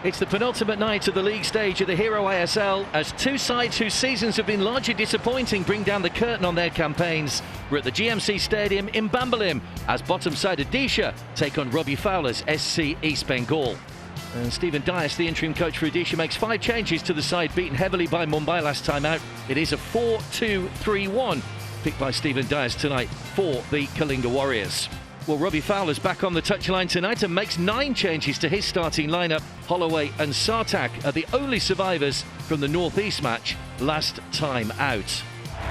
It's the penultimate night of the league stage of the Hero ISL as two sides whose seasons have been largely disappointing bring down the curtain on their campaigns. We're at the GMC Stadium in Bambolim as bottom side Odisha take on Robbie Fowler's SC East Bengal. And Stephen Dias, the interim coach for Odisha, makes 5 changes to the side beaten heavily by Mumbai last time out. It is a 4-2-3-1 picked by Stephen Dias tonight for the Kalinga Warriors. Well, Robbie Fowler's back on the touchline tonight and makes 9 changes to his starting lineup. Holloway and Sartak are the only survivors from the North East match last time out.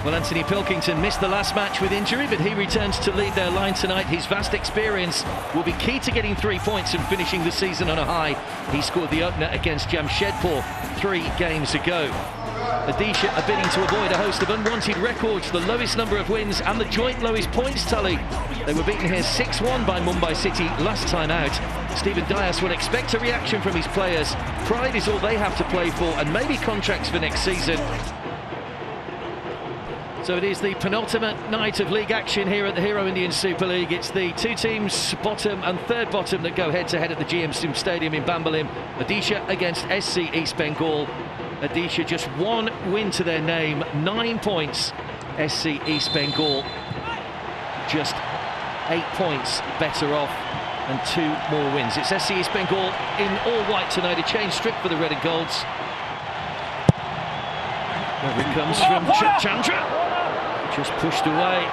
Well, Anthony Pilkington missed the last match with injury, but he returns to lead their line tonight. His vast experience will be key to getting 3 points and finishing the season on a high. He scored the opener against Jamshedpur 3 games ago. Odisha are bidding to avoid a host of unwanted records, the lowest number of wins and the joint lowest points tally. They were beaten here 6-1 by Mumbai City last time out. Stephen Dias will expect a reaction from his players. Pride is all they have to play for and maybe contracts for next season. So it is the penultimate night of league action here at the Hero Indian Super League. It's the 2 teams, bottom and third bottom, that go head-to-head at the GMC Stadium in Bambolim. Odisha against SC East Bengal. Odisha just 1 win to their name, 9 points. SC East Bengal just 8 points better off and 2 more wins. It's SC East Bengal in all white tonight, a change strict for the red and golds. There it comes from Chandra. Just pushed away.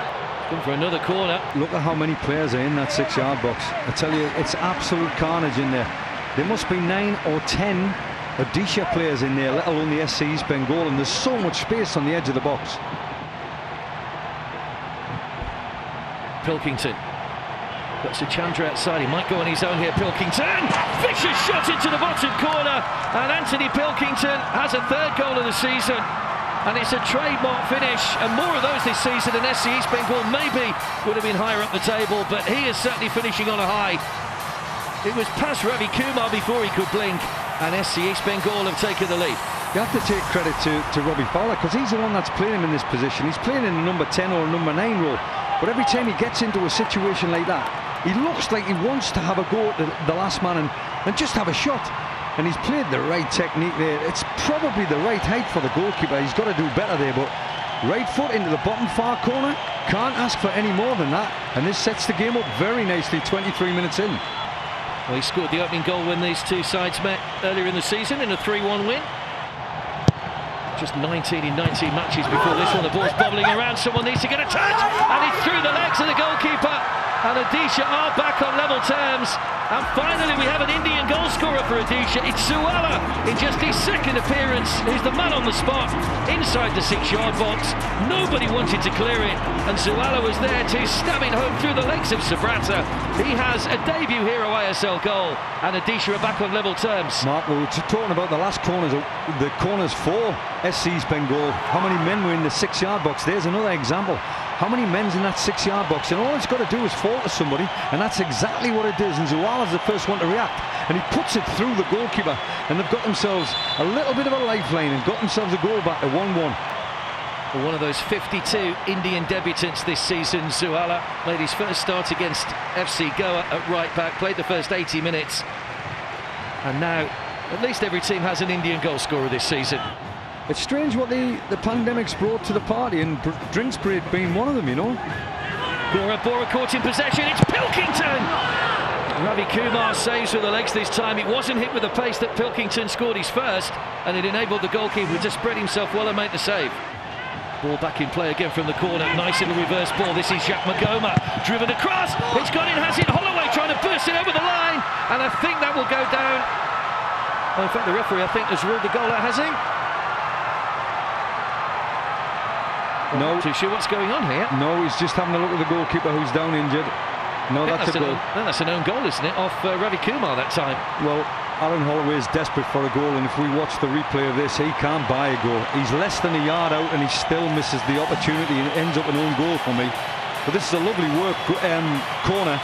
Come for another corner. Look at how many players are in that 6-yard box. I tell you, it's absolute carnage in there. There must be 9 or 10 Odisha players in there, let alone the SC East Bengal, and there's so much space on the edge of the box. Pilkington got Chandra outside. He might go on his own here. Pilkington, vicious shot into the bottom corner, and Anthony Pilkington has a 3rd goal of the season. And it's a trademark finish, and more of those this season than SC East Bengal maybe would have been higher up the table, but he is certainly finishing on a high. It was past Ravi Kumar before he could blink, and SC East Bengal have taken the lead. You have to take credit to Robbie Fowler, because he's the one that's playing him in this position. He's playing in a number 10 or a number 9 role, but every time he gets into a situation like that, he looks like he wants to have a go at the last man and just have a shot. And he's played the right technique there. It's probably the right height for the goalkeeper. He's got to do better there, but right foot into the bottom far corner, can't ask for any more than that. And this sets the game up very nicely 23 minutes in. Well, he scored the opening goal when these two sides met earlier in the season in a 3-1 win. Just 19 in 19 matches before this one. The ball's bobbling around. Someone needs to get a touch, and it's through the legs of the goalkeeper. And Odisha are back on level terms. And finally we have an Indian goal scorer for Odisha. It's Zuala in just his 2nd appearance. He's the man on the spot inside the 6-yard box. Nobody wanted to clear it, and Zuala was there to stab it home through the legs of Sabrata. He has a debut Hero ISL goal, and Odisha are back on level terms. Mark, we were talking about the last corners, the corners for SC East Bengal. How many men were in the 6-yard box? There's another example. How many men's in that 6-yard box? And all it's got to do is fall to somebody, and that's exactly what it is. And Zuala's the first one to react, and he puts it through the goalkeeper, and they've got themselves a little bit of a lifeline and got themselves a goal back to 1-1. Well, one of those 52 Indian debutants this season, Zuala made his first start against FC Goa at right back, played the first 80 minutes, and now at least every team has an Indian goal scorer this season. It's strange what the pandemic's brought to the party, and drinks parade being one of them, you know. Bora caught in possession. It's Pilkington! Ravi Kumar saves with the legs this time. It wasn't hit with the pace that Pilkington scored his first, and it enabled the goalkeeper to spread himself well and make the save. Ball back in play again from the corner. Nice little reverse ball. This is Jacques Magoma driven across. It's gone in, has it? Holloway trying to burst it over the line, and I think that will go down. Well, in fact, the referee, I think, has ruled the goal out, has he? No. Not too sure what's going on here. No, he's just having a look at the goalkeeper who's down injured. No, that's a goal. That's an own goal, isn't it? Off Ravi Kumar that time. Well, Aaron Holloway is desperate for a goal, and if we watch the replay of this, he can't buy a goal. He's less than a yard out, and he still misses the opportunity, and it ends up an own goal for me. But this is a lovely work corner,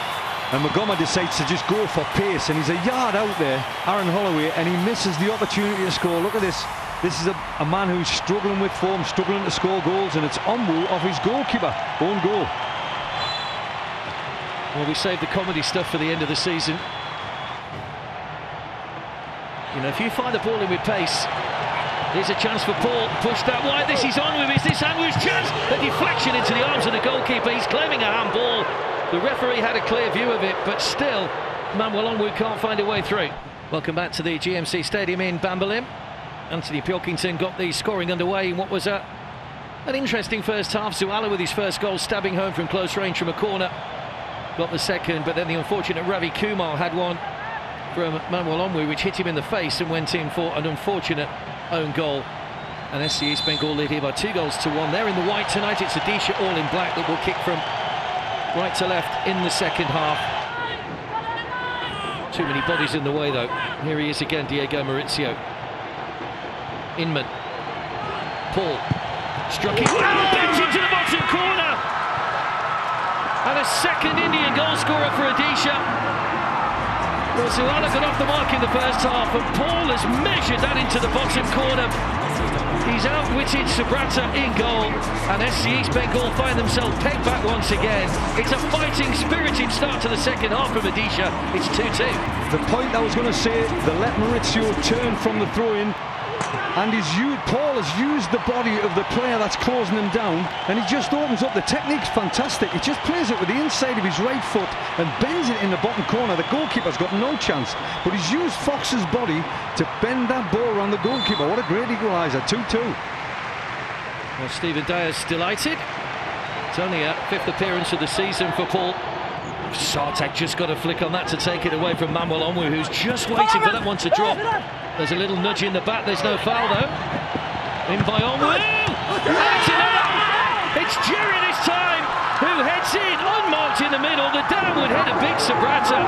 and Magoma decides to just go for pace, and he's a yard out there, Aaron Holloway, and he misses the opportunity to score. Look at this. This is a man who's struggling with form, struggling to score goals, and it's Ombu off his goalkeeper. Own goal. Well, we saved the comedy stuff for the end of the season. You know, if you find the ball in with pace, here's a chance for Paul. Pushed out wide. This is Onwu. Is this Onwu's chance? A deflection into the arms of the goalkeeper. He's claiming a handball. The referee had a clear view of it, but still, Manuel Onwu can't find a way through. Welcome back to the GMC Stadium in Bambolim. Anthony Pilkington got the scoring underway in what was an interesting first half. Zuala with his first goal, stabbing home from close range from a corner. Got the second, but then the unfortunate Ravi Kumar had one from Manuel Onwu, which hit him in the face and went in for an unfortunate own goal. And SC East Bengal lead here by 2-1. They're in the white tonight. It's Odisha all in black that will kick from right to left in the second half. Too many bodies in the way though. Here he is again, Diego Maurizio. Inman. Paul. Struck it. Bench into the bottom corner. And a second Indian goal scorer for Odisha. Well, Zuala got off the mark in the first half, and Paul has measured that into the bottom corner. He's outwitted Subrata in goal, and SC East Bengal find themselves pegged back once again. It's a fighting, spirited start to the second half from Odisha. It's 2-2. The point I was going to say, they let Maurizio turn from the throw-in, and Paul has used the body of the player that's closing him down, and he just opens up. The technique's fantastic. He just plays it with the inside of his right foot and bends it in the bottom corner. The goalkeeper's got no chance, but he's used Fox's body to bend that ball around the goalkeeper. What a great equaliser, 2-2. Well, Stephen Dyer's delighted. It's only a fifth appearance of the season for Paul. Sartek just got a flick on that to take it away from Manuel Onwu, who's just waiting for that one to drop. There's a little nudge in the back. There's no foul though. In by Onwu. It's Jerry this time, who heads in unmarked in the middle. The downward header beats Subrata.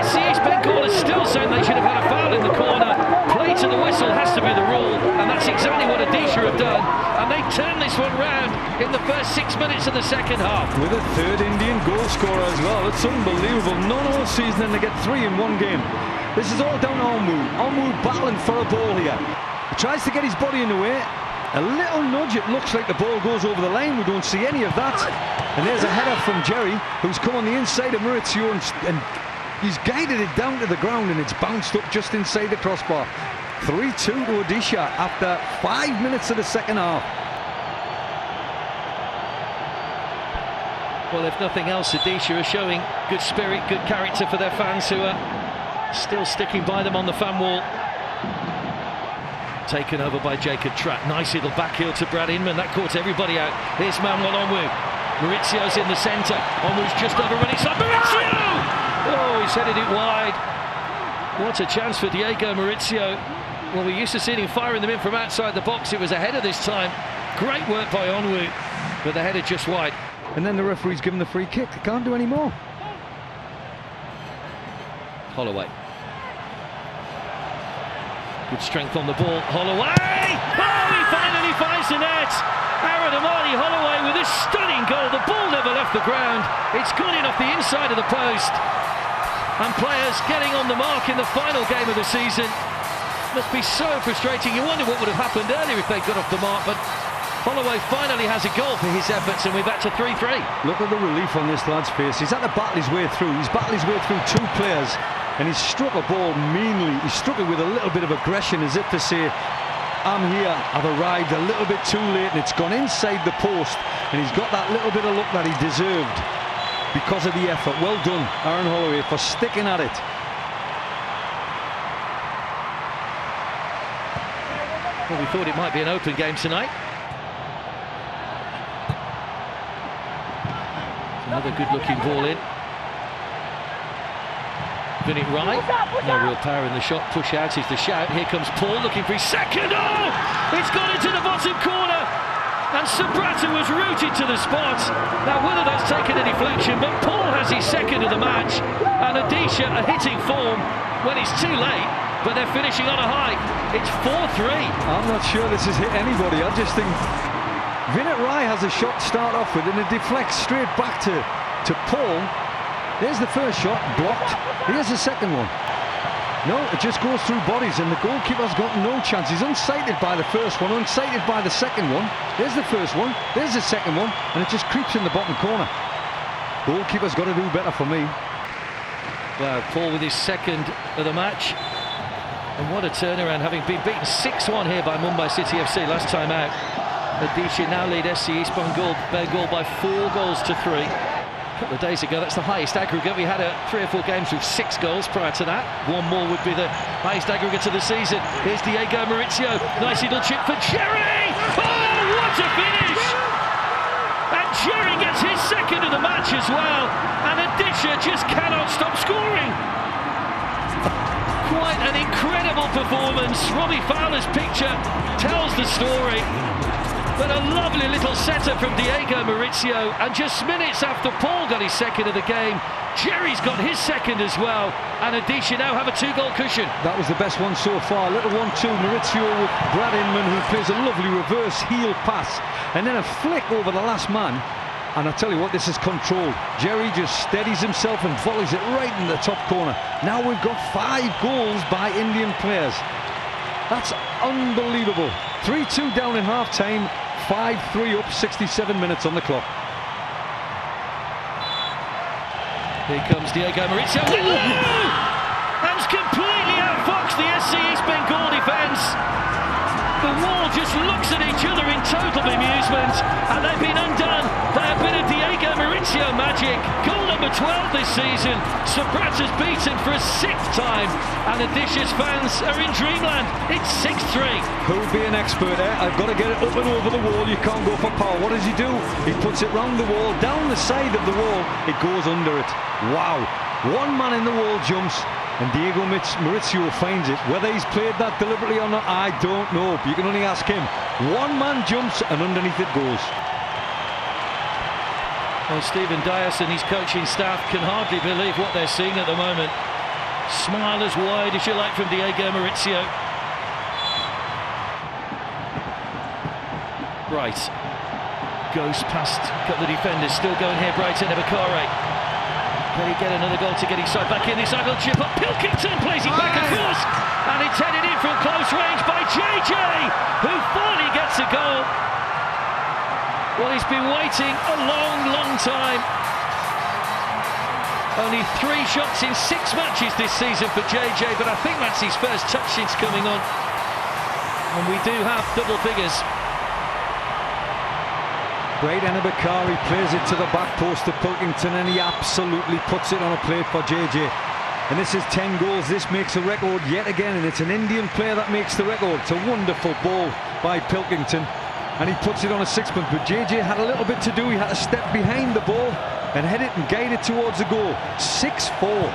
SC East Bengal is still saying they should have had a foul in the corner. Play to the whistle has to be the rule, and that's exactly what Odisha have done. And they turn this one round in the first 6 minutes of the second half. With a third Indian goal scorer as well. It's unbelievable. None all season and they get 3 in one game. This is all down to Onwu. Onwu battling for a ball here. He tries to get his body in the way. A little nudge, it looks like the ball goes over the line. We don't see any of that. And there's a header from Jerry, who's come on the inside of Maurizio, and he's guided it down to the ground, and it's bounced up just inside the crossbar. 3-2 to Odisha after 5 minutes of the second half. Well, if nothing else, Odisha are showing good spirit, good character for their fans, who are still sticking by them on the fan wall. Taken over by Jacob Trapp. Nice little back heel to Brad Inman. That caught everybody out. Here's Manuel Onwu. Maurizio's in the centre. Onwu's just overrunning. It's Maurizio! Oh, he's headed it wide. What a chance for Diego Maurizio. Well, we're used to seeing him firing them in from outside the box. It was a header this time. Great work by Onwu, but the header just wide. And then the referee's given the free kick. They can't do any more. Holloway. Good strength on the ball. Holloway! Oh, he finally finds the net! Aaron Amadi Holloway with a stunning goal. The ball never left the ground. It's gone in off the inside of the post. And players getting on the mark in the final game of the season. Must be so frustrating. You wonder what would have happened earlier if they got off the mark, but Holloway finally has a goal for his efforts, and we're back to 3-3. Look at the relief on this lad's face. He's had to battle his way through. He's battled his way through 2 players, and he's struck a ball meanly. He struck it with a little bit of aggression, as if to say, I'm here, I've arrived a little bit too late, and it's gone inside the post, and he's got that little bit of luck that he deserved because of the effort. Well done, Aaron Holloway, for sticking at it. Well, we thought it might be an open game tonight. Another good-looking ball in. Done it right. No real power in the shot. Push out is the shout. Here comes Paul looking for his second. Oh! It's gone into the bottom corner. And Subrata was rooted to the spot. Now, whether that's taken a deflection, but Paul has his second of the match. And Odisha are hitting form when it's too late, but they're finishing on a high. It's 4-3. I'm not sure this has hit anybody. I just think Vinit Rai has a shot to start off with, and it deflects straight back to Paul. There's the first shot, blocked. Here's the second one. No, it just goes through bodies, and the goalkeeper's got no chance. He's unsighted by the first one, unsighted by the second one. There's the first one, there's the second one, and it just creeps in the bottom corner. Goalkeeper's got to do better for me. Well, Paul with his second of the match. And what a turnaround, having been beaten 6-1 here by Mumbai City FC last time out. Odisha now lead SC East Bengal by 4 goals to 3. A couple of days ago, that's the highest aggregate. We had 3 or 4 games with 6 goals prior to that. 1 more would be the highest aggregate of the season. Here's Diego Maurizio, nice little chip for Jerry! Oh, what a finish! And Jerry gets his second of the match as well. And Odisha just cannot stop scoring. Quite an incredible performance. Robbie Fowler's picture tells the story. But a lovely little setter from Diego Maurizio, and just minutes after Paul got his second of the game, Jerry's got his second as well, and Odisha now have a 2-goal cushion. That was the best one so far. Little 1-2, Maurizio with Brad Inman, who plays a lovely reverse heel pass, and then a flick over the last man. And I tell you what, this is controlled. Jerry just steadies himself and volleys it right in the top corner. Now we've got 5 goals by Indian players. That's unbelievable. 3-2 down in half-time, 5-3 up, 67 minutes on the clock. Here comes Diego Maurizio. That's completely outfoxed the SC East Bengal defence. The wall just looks at each other in total bemusement, and they've been undone by a bit of Diego Maurizio magic. Goal number 12 this season. Subrata's beaten for a 6th time, and Odisha's fans are in dreamland. It's 6-3. Who'll be an expert there? I've got to get it up and over the wall. You can't go for power. What does he do? He puts it round the wall, down the side of the wall. It goes under it. Wow. One man in the wall jumps, and Diego Maurizio finds it. Whether he's played that deliberately or not, I don't know. You can only ask him. One man jumps, and underneath it goes. Well, Stephen Dias and his coaching staff can hardly believe what they're seeing at the moment. Smile as wide as you like from Diego Maurizio. Bright goes past a couple of defenders. Still going here, Brighton, Bakare. Can he get another goal to get his side back in? This angle chip up. Pilkington plays it back across, and it's headed in from close range by JJ, who finally gets a goal. Well, he's been waiting a long time. Only 3 shots in 6 matches this season for JJ, but I think that's his first touch since coming on. And we do have double figures. Great, Bakare plays it to the back post of Pilkington, and he absolutely puts it on a plate for JJ. And this is 10 goals. This makes a record yet again, and it's an Indian player that makes the record. It's a wonderful ball by Pilkington, and he puts it on a sixpence. But JJ had a little bit to do. He had to step behind the ball and head it and guide it towards the goal. 6-4.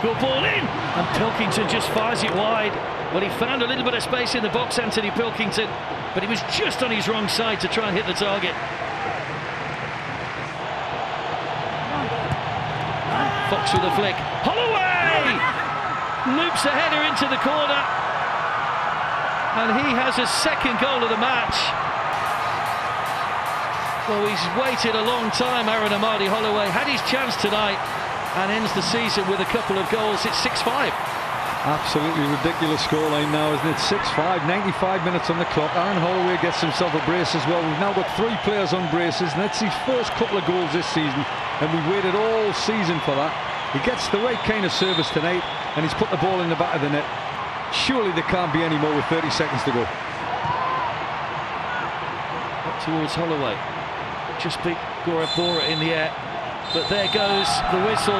Good ball in, and Pilkington just fires it wide. Well, he found a little bit of space in the box, Anthony Pilkington, but he was just on his wrong side to try and hit the target. Fox with a flick. Holloway loops a header into the corner, and he has a 2nd goal of the match. Well, he's waited a long time, Aaron Amadi Holloway. Had his chance tonight and ends the season with a couple of goals. It's 6-5. Absolutely ridiculous scoreline now, isn't it? 6-5, 95 minutes on the clock. Aaron Holloway gets himself a brace as well. We've now got 3 players on braces, and that's his first couple of goals this season, and we waited all season for that. He gets the right kind of service tonight, and he's put the ball in the back of the net. Surely there can't be any more with 30 seconds to go. Up towards Holloway. Just beat Gaurav Bora in the air, but there goes the whistle.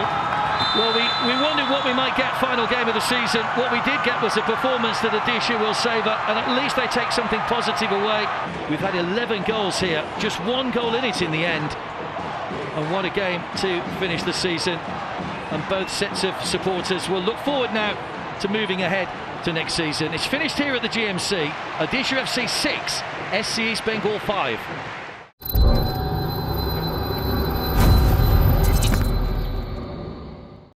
Well, we wondered what we might get final game of the season. What we did get was a performance that Odisha will savour, and at least they take something positive away. We've had 11 goals here, just 1 goal in it in the end. And what a game to finish the season. And both sets of supporters will look forward now to moving ahead to next season. It's finished here at the GMC. Odisha FC 6, SC East Bengal 5.